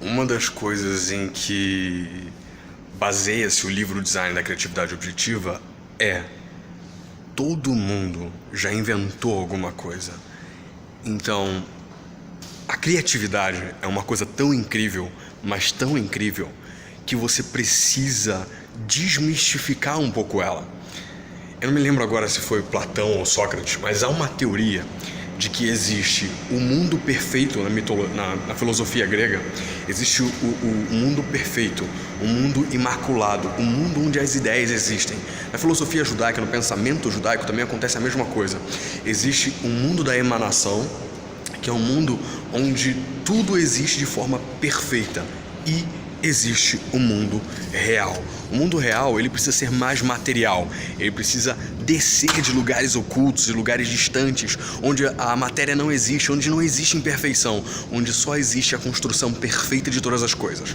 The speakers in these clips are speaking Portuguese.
Uma das coisas em que baseia-se o livro Design da Criatividade Objetiva é: todo mundo já inventou alguma coisa. Então, a criatividade é uma coisa tão incrível, mas tão incrível, que você precisa desmistificar um pouco ela. Eu não me lembro agora se foi Platão ou Sócrates, mas há uma teoria de que existe o mundo perfeito na filosofia grega. Existe o mundo perfeito, o mundo imaculado, o mundo onde as ideias existem. Na filosofia judaica, no pensamento judaico, também acontece a mesma coisa. Existe o mundo da emanação, que é um mundo onde tudo existe de forma perfeita, e existe o mundo real. O mundo real, ele precisa ser mais material, ele precisa descer de lugares ocultos, de lugares distantes, onde a matéria não existe, onde não existe imperfeição, onde só existe a construção perfeita de todas as coisas.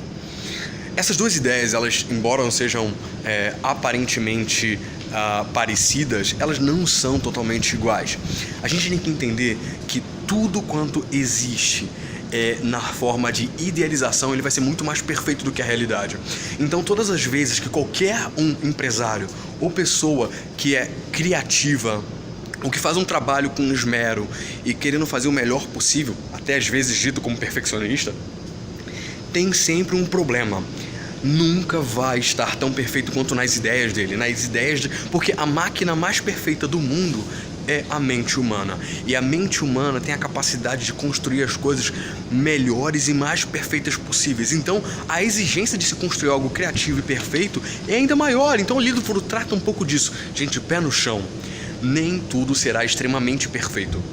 Essas duas ideias, elas, embora não sejam aparentemente parecidas, elas não são totalmente iguais. A gente tem que entender que tudo quanto existe na forma de idealização, ele vai ser muito mais perfeito do que a realidade. Então, todas as vezes que qualquer um empresário ou pessoa que é criativa, ou que faz um trabalho com esmero e querendo fazer o melhor possível, até às vezes dito como perfeccionista, tem sempre um problema. Nunca vai estar tão perfeito quanto nas ideias dele, porque a máquina mais perfeita do mundo é a mente humana. E a mente humana tem a capacidade de construir as coisas melhores e mais perfeitas possíveis. Então, a exigência de se construir algo criativo e perfeito é ainda maior. Então, o livro trata um pouco disso. Gente, pé no chão. Nem tudo será extremamente perfeito.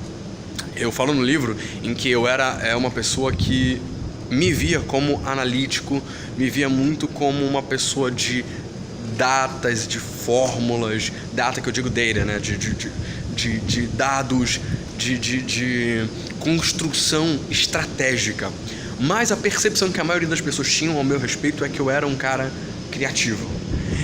Eu falo no livro em que eu era uma pessoa que me via como analítico, me via muito como uma pessoa de datas, de fórmulas, data que eu digo data, né? De dados, de construção estratégica. Mas a percepção que a maioria das pessoas tinham ao meu respeito é que eu era um cara criativo.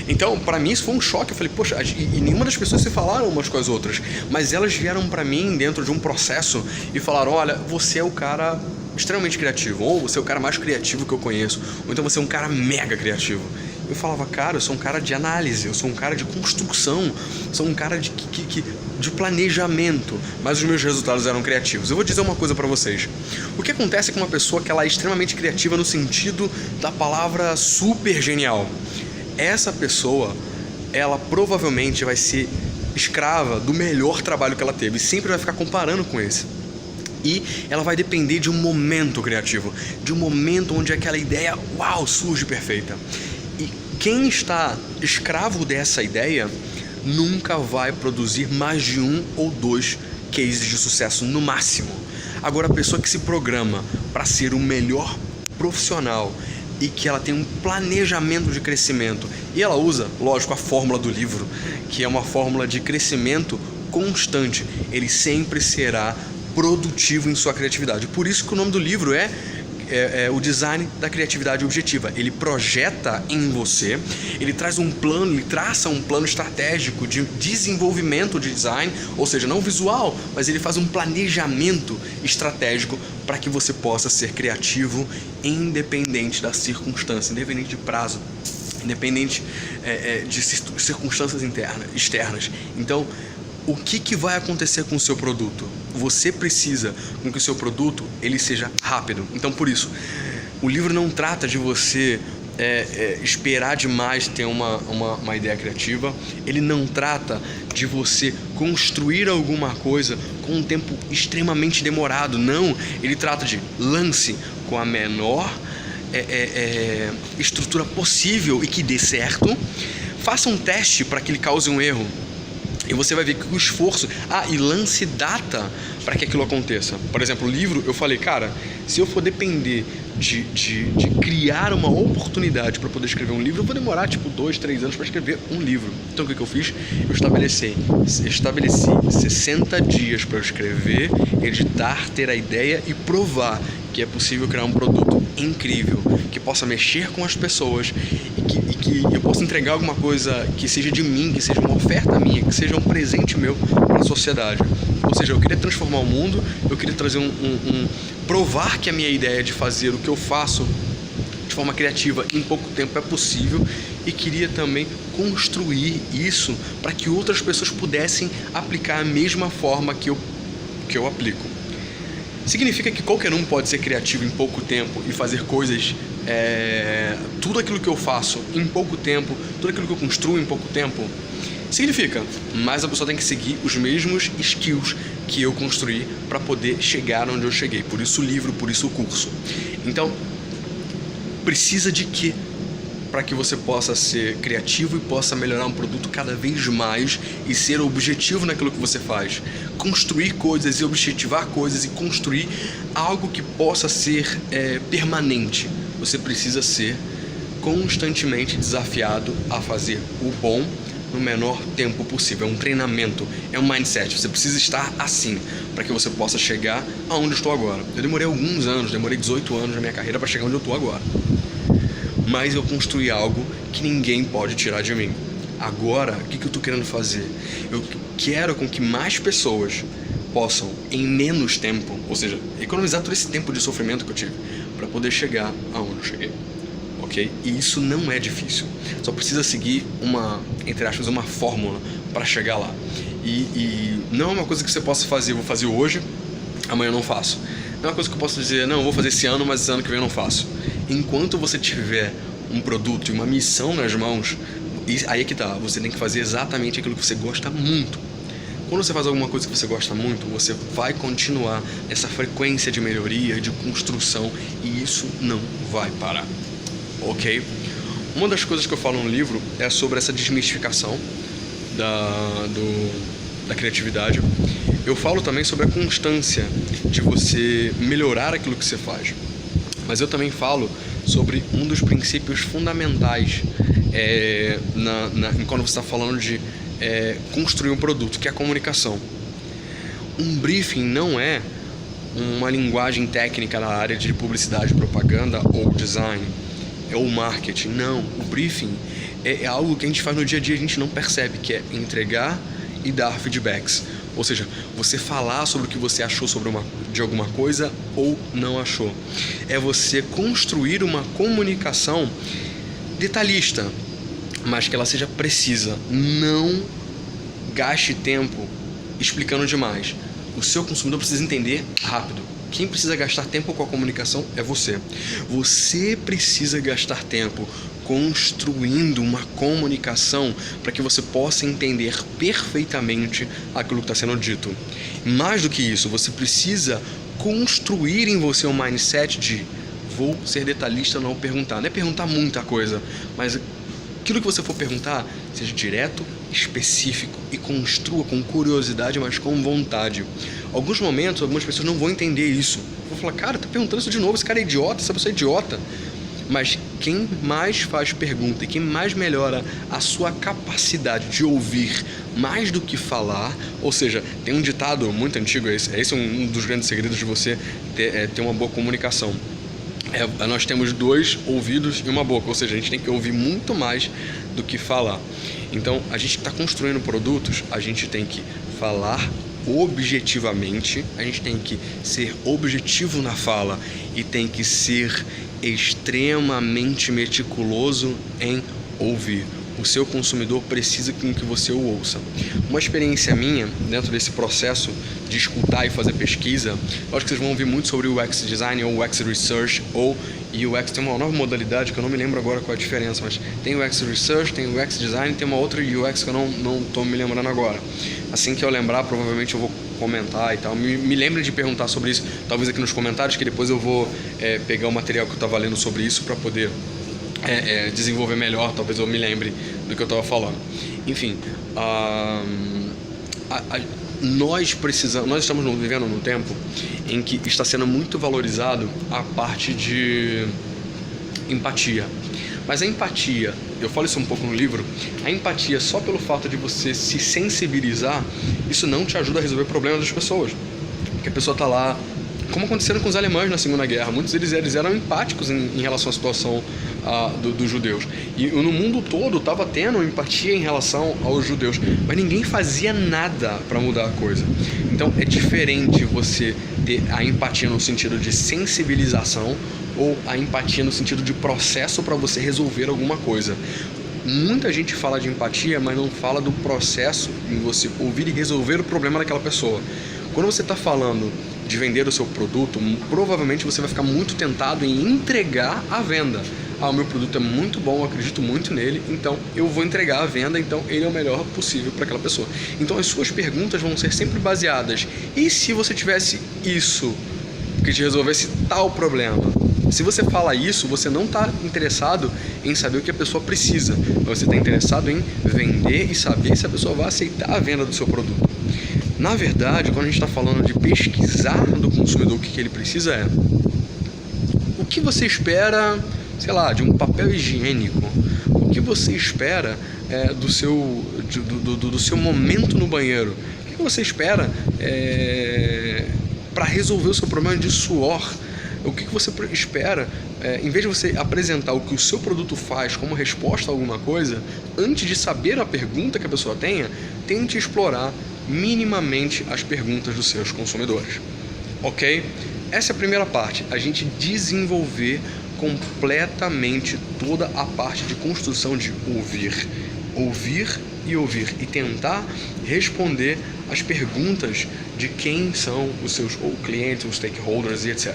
Então, pra mim, isso foi um choque. Eu falei, poxa, e nenhuma das pessoas se falaram umas com as outras, mas elas vieram pra mim dentro de um processo e falaram: olha, você é o cara extremamente criativo, ou você é o cara mais criativo que eu conheço, ou então você é um cara mega criativo. Eu falava, cara, eu sou um cara de análise, eu sou um cara de construção, sou um cara de planejamento, mas os meus resultados eram criativos. Eu vou dizer uma coisa pra vocês. O que acontece com uma pessoa que ela é extremamente criativa no sentido da palavra super genial? Essa pessoa, ela provavelmente vai ser escrava do melhor trabalho que ela teve e sempre vai ficar comparando com esse. E ela vai depender de um momento criativo, de um momento onde aquela ideia, uau, surge perfeita. E quem está escravo dessa ideia nunca vai produzir mais de um ou dois cases de sucesso no máximo. Agora, a pessoa que se programa para ser o melhor profissional e que ela tem um planejamento de crescimento, e ela usa, lógico, a fórmula do livro, que é uma fórmula de crescimento constante, ele sempre será produtivo em sua criatividade. Por isso que o nome do livro é o Design da Criatividade Objetiva. Ele projeta em você, ele traz um plano, ele traça um plano estratégico de desenvolvimento de design, ou seja, não visual, mas ele faz um planejamento estratégico para que você possa ser criativo independente da circunstância, independente de prazo, independente de circunstâncias externas. Então, o que vai acontecer com o seu produto? Você precisa com que o seu produto ele seja rápido. Então, por isso, o livro não trata de você esperar demais ter uma ideia criativa. Ele não trata de você construir alguma coisa com um tempo extremamente demorado. Não, ele trata de lance com a menor estrutura possível e que dê certo. Faça um teste para que ele cause um erro. E você vai ver que o esforço... e lance data para que aquilo aconteça. Por exemplo, o livro, eu falei, cara, se eu for depender de criar uma oportunidade para poder escrever um livro, eu vou demorar 2, 3 anos para escrever um livro. Então o que eu fiz? Eu estabeleci 60 dias para eu escrever, editar, ter a ideia e provar que é possível criar um produto incrível, que possa mexer com as pessoas e que eu possa entregar alguma coisa que seja de mim, que seja uma oferta minha, que seja um presente meu para a sociedade. Ou seja, eu queria transformar o mundo, eu queria trazer provar que a minha ideia de fazer o que eu faço forma criativa em pouco tempo é possível, e queria também construir isso para que outras pessoas pudessem aplicar a mesma forma que eu aplico. Significa que qualquer um pode ser criativo em pouco tempo e fazer coisas, tudo aquilo que eu faço em pouco tempo, tudo aquilo que eu construo em pouco tempo? Significa, mas a pessoa tem que seguir os mesmos skills que eu construí para poder chegar onde eu cheguei. Por isso o livro, por isso o curso. Então, precisa de quê? Para que você possa ser criativo e possa melhorar um produto cada vez mais e ser objetivo naquilo que você faz. Construir coisas e objetivar coisas e construir algo que possa ser permanente. Você precisa ser constantemente desafiado a fazer o bom no menor tempo possível. É um treinamento, é um mindset. Você precisa estar assim para que você possa chegar aonde eu estou agora. Eu demorei alguns anos, demorei 18 anos na minha carreira para chegar onde eu estou agora. Mas eu construí algo que ninguém pode tirar de mim. Agora, o que eu estou querendo fazer? Eu quero com que mais pessoas possam, em menos tempo, ou seja, economizar todo esse tempo de sofrimento que eu tive, para poder chegar aonde eu cheguei. Ok? E isso não é difícil. Só precisa seguir entre aspas, uma fórmula para chegar lá. E não é uma coisa que você possa fazer, vou fazer hoje, amanhã eu não faço. Não é uma coisa que eu posso dizer, não, eu vou fazer esse ano, mas esse ano que vem eu não faço. Enquanto você tiver um produto e uma missão nas mãos, aí é que tá, você tem que fazer exatamente aquilo que você gosta muito. Quando você faz alguma coisa que você gosta muito, você vai continuar essa frequência de melhoria, de construção, e isso não vai parar. Ok? Uma das coisas que eu falo no livro é sobre essa desmistificação da criatividade. Eu falo também sobre a constância de você melhorar aquilo que você faz. Mas eu também falo sobre um dos princípios fundamentais quando você está falando de construir um produto, que é a comunicação. Um briefing não é uma linguagem técnica na área de publicidade, propaganda ou design, ou marketing. Não, o briefing é algo que a gente faz no dia a dia e a gente não percebe, que é entregar e dar feedbacks. Ou seja, você falar sobre o que você achou de alguma coisa ou não achou. É você construir uma comunicação detalhista, mas que ela seja precisa. Não gaste tempo explicando demais. O seu consumidor precisa entender rápido. Quem precisa gastar tempo com a comunicação é você. Você precisa gastar tempo construindo uma comunicação para que você possa entender perfeitamente aquilo que está sendo dito. Mais do que isso, você precisa construir em você um mindset de vou ser detalhista, não perguntar. Não é perguntar muita coisa, mas aquilo que você for perguntar, seja direto, específico e construa com curiosidade, mas com vontade. Alguns momentos, algumas pessoas não vão entender isso. Vou falar, cara, tá perguntando isso de novo, esse cara é idiota, essa pessoa é idiota. Mas quem mais faz pergunta e quem mais melhora a sua capacidade de ouvir mais do que falar, ou seja, tem um ditado muito antigo, esse é um dos grandes segredos de você ter uma boa comunicação. Nós temos 2 ouvidos e uma boca, ou seja, a gente tem que ouvir muito mais do que falar. Então, a gente está construindo produtos, a gente tem que falar objetivamente, a gente tem que ser objetivo na fala e tem que ser extremamente meticuloso em ouvir. O seu consumidor precisa que você o ouça. Uma experiência minha dentro desse processo de escutar e fazer pesquisa, eu acho que vocês vão ouvir muito sobre o UX Design ou UX Research ou UX. Tem uma nova modalidade que eu não me lembro agora qual é a diferença, mas tem o UX Research, tem o UX Design, tem uma outra UX que eu não estou me lembrando agora. Assim que eu lembrar, provavelmente eu vou comentar e tal. Me lembre de perguntar sobre isso, talvez aqui nos comentários, que depois eu vou pegar o material que eu estava lendo sobre isso para poder desenvolver melhor, talvez eu me lembre do que eu estava falando. Enfim, nós estamos vivendo num tempo em que está sendo muito valorizado a parte de empatia. Mas a empatia, eu falo isso um pouco no livro, a empatia só pelo fato de você se sensibilizar, isso não te ajuda a resolver problemas das pessoas. Porque a pessoa está lá como aconteceram com os alemães na Segunda Guerra. Muitos deles eram empáticos em relação à situação dos judeus. E no mundo todo estava tendo empatia em relação aos judeus, mas ninguém fazia nada para mudar a coisa. Então é diferente você ter a empatia no sentido de sensibilização ou a empatia no sentido de processo para você resolver alguma coisa. Muita gente fala de empatia, mas não fala do processo em você ouvir e resolver o problema daquela pessoa. Quando você está falando de vender o seu produto, provavelmente você vai ficar muito tentado em entregar a venda. O meu produto é muito bom, eu acredito muito nele, então eu vou entregar a venda, então ele é o melhor possível para aquela pessoa. Então as suas perguntas vão ser sempre baseadas: e se você tivesse isso que te resolvesse tal problema? Se você fala isso, você não está interessado em saber o que a pessoa precisa, você está interessado em vender e saber se a pessoa vai aceitar a venda do seu produto. Na verdade, quando a gente está falando de pesquisar do consumidor o que ele precisa o que você espera, sei lá, de um papel higiênico? O que você espera do seu momento no banheiro? O que você espera para resolver o seu problema de suor? O que você espera, em vez de você apresentar o que o seu produto faz como resposta a alguma coisa, antes de saber a pergunta que a pessoa tenha, tente explorar minimamente as perguntas dos seus consumidores. Ok? Essa é a primeira parte, a gente desenvolver completamente toda a parte de construção de ouvir e tentar responder as perguntas de quem são os seus clientes, os stakeholders e etc.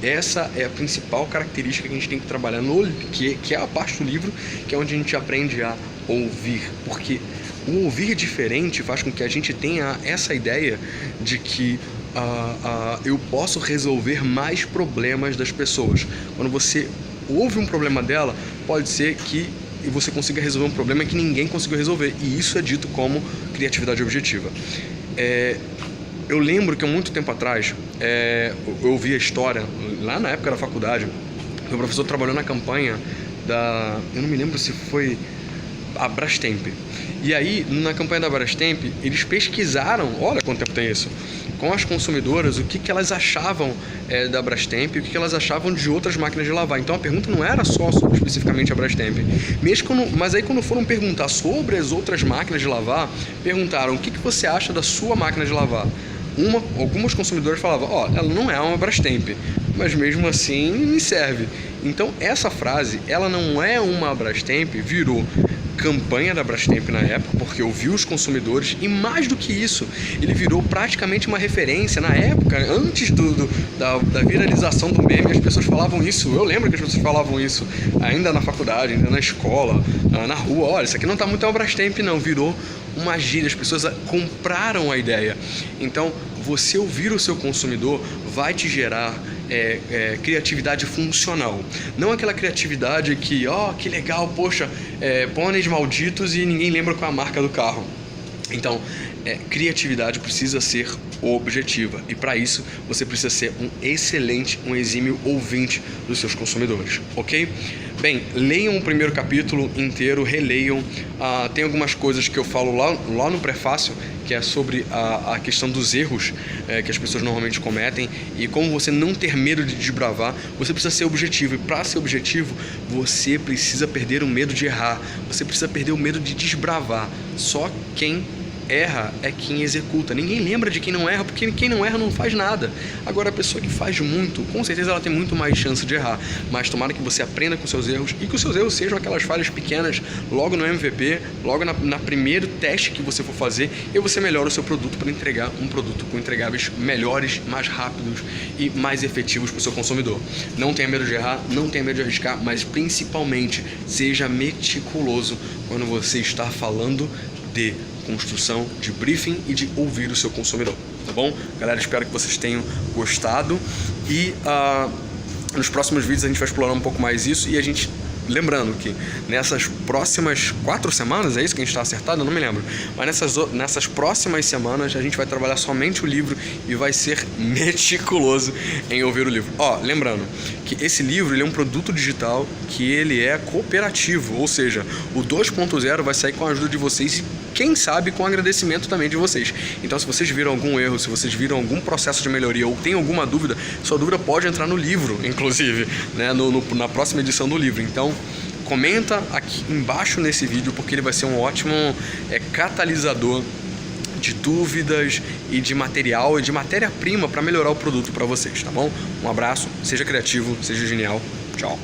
Essa é a principal característica que a gente tem que trabalhar que é a parte do livro, que é onde a gente aprende a ouvir, porque o ouvir diferente faz com que a gente tenha essa ideia de que eu posso resolver mais problemas das pessoas. Quando você ouve um problema dela, pode ser que você consiga resolver um problema que ninguém conseguiu resolver, e isso é dito como criatividade objetiva. Eu lembro que há muito tempo atrás eu ouvi a história, lá na época da faculdade, que o professor trabalhou na campanha eu não me lembro se foi a Brastemp. E aí, na campanha da Brastemp, eles pesquisaram, olha quanto tempo tem isso, com as consumidoras, o que elas achavam da Brastemp e o que elas achavam de outras máquinas de lavar. Então a pergunta não era só sobre especificamente a Brastemp. Mas aí quando foram perguntar sobre as outras máquinas de lavar, perguntaram: o que você acha da sua máquina de lavar? Algumas consumidoras falavam: ela não é uma Brastemp, mas mesmo assim me serve. Então essa frase, ela não é uma Brastemp, virou campanha da Brastemp na época, porque ouviu os consumidores, e mais do que isso, ele virou praticamente uma referência. Na época, antes da viralização do meme, as pessoas falavam isso. Eu lembro que as pessoas falavam isso ainda na faculdade, ainda na escola, na rua: olha, isso aqui não está muito uma Brastemp não. Virou uma gíria, as pessoas compraram a ideia. Então, você ouvir o seu consumidor vai te gerar criatividade funcional. Não aquela criatividade que legal, poxa, pôneis malditos e ninguém lembra qual é a marca do carro. Então, criatividade precisa ser objetiva, e para isso você precisa ser um exímio ouvinte dos seus consumidores, ok? Bem, leiam o primeiro capítulo inteiro, releiam. Tem algumas coisas que eu falo lá no prefácio, que é sobre a questão dos erros que as pessoas normalmente cometem e como você não ter medo de desbravar. Você precisa ser objetivo, e para ser objetivo você precisa perder o medo de errar, você precisa perder o medo de desbravar. Só quem erra é quem executa. Ninguém lembra de quem não erra, porque quem não erra não faz nada. Agora, a pessoa que faz muito, com certeza ela tem muito mais chance de errar, mas tomara que você aprenda com seus erros, e que os seus erros sejam aquelas falhas pequenas logo no MVP, logo na primeiro teste que você for fazer, e você melhora o seu produto para entregar um produto com entregáveis melhores, mais rápidos e mais efetivos para o seu consumidor. Não tenha medo de errar, não tenha medo de arriscar, mas principalmente seja meticuloso quando você está falando de construção de briefing e de ouvir o seu consumidor, tá bom? Galera, espero que vocês tenham gostado, e nos próximos vídeos a gente vai explorar um pouco mais isso, e a gente lembrando que nessas próximas 4 semanas, é isso que a gente está acertado? Eu não me lembro. Mas nessas próximas semanas a gente vai trabalhar somente o livro e vai ser meticuloso em ouvir o livro. Lembrando que esse livro ele é um produto digital que ele é cooperativo, ou seja, o 2.0 vai sair com a ajuda de vocês e quem sabe com agradecimento também de vocês. Então se vocês viram algum erro, se vocês viram algum processo de melhoria ou tem alguma dúvida, sua dúvida pode entrar no livro, inclusive, né? Na próxima edição do livro. Então comenta aqui embaixo nesse vídeo porque ele vai ser um ótimo catalisador de dúvidas e de material e de matéria-prima para melhorar o produto para vocês, tá bom? Um abraço, seja criativo, seja genial, tchau!